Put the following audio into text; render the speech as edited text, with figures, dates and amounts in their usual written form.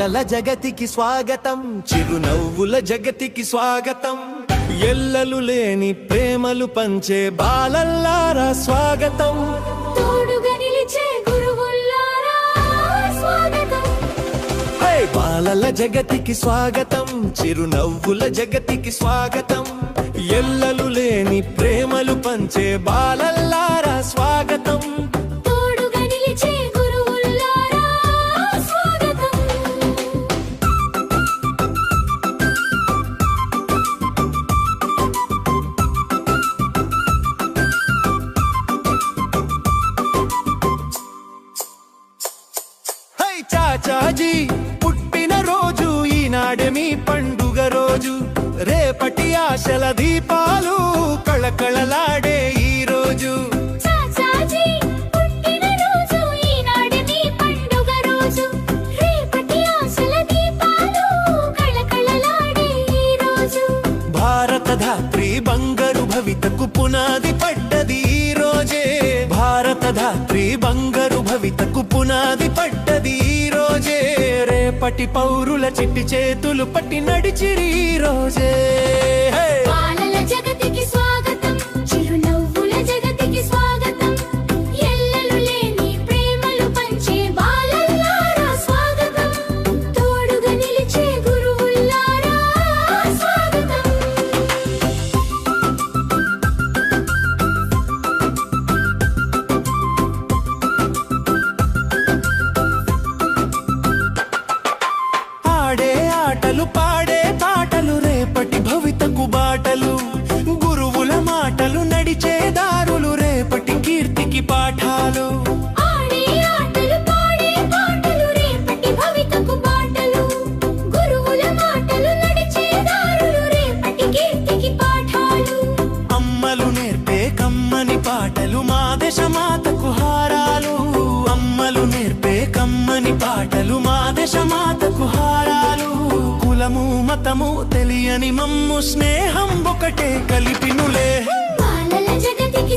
బాలల జగతికి స్వాగతం, చిరునవ్వుల జగతికి స్వాగతం, ఎల్లలు లేని ప్రేమలు పంచే బాలల్లారా స్వాగతం, తోడుగా నిలిచే గురువుల్లారా స్వాగతం. బాలల జగతికి స్వాగతం, చిరునవ్వుల జగతికి స్వాగతం, ఎల్లలు లేని ప్రేమలు పంచే బాలల్లారా స్వాగతం, తోడుగా నిలిచే గురువుల్లారా స్వాగతం. హై చాచాజీ పుట్టిన రోజు ఈనాడే మీ పండుగ రోజు, రేపటి ఆశల దీపాలు కళకళలాడే ఈ రోజు. చాచాజీ పుట్టిన రోజు ఈనాడే మీ పండుగ రోజు, రేపటి ఆశల దీపాలు కళకళలాడే ఈ రోజు. భారత ధాత్రి బంగారు భవితకు పునాది పడ్డది ఈ రోజే, భారత ధాత్రి బంగారు భవితకు పునాది పడ్డది ఈ రోజే, రేపటి పౌరుల చిట్టి చేతులు పట్టి నడిచిరి ఈ రోజే. బాలల జగతికి స్వాగతం, చిరునవ్వుల జగతికి స్వాగతం, ఎల్లలు లేని ప్రేమలు పంచే బాలల్లారా స్వాగతం, తోడుగా నిలిచే గురువుల్లారా స్వాగతం. ఆడే ఆటలు పాడే పాటలు రేపటి భవితకు బాటలు, గురువుల మాటలు నడిచే దారులు రేపటి కీర్తికి పాఠాలు. ఆడే ఆటలు పాడే పాటలు రేపటి భవితకు బాటలు, గురువుల మాటలు నడిచే దారులు రేపటి కీర్తికి పాఠాలు. అమ్మలు నేర్పే కమ్మని పాటలు మా దేశమాతకు హారాలు, అమ్మలు నేర్పే కమ్మని పాటలు మా దేశమాతకు హారాలు. కులము మతము తెలియని మమ్ము స్నేహం ఒకటే కలిపినులే. బాలల జగతికి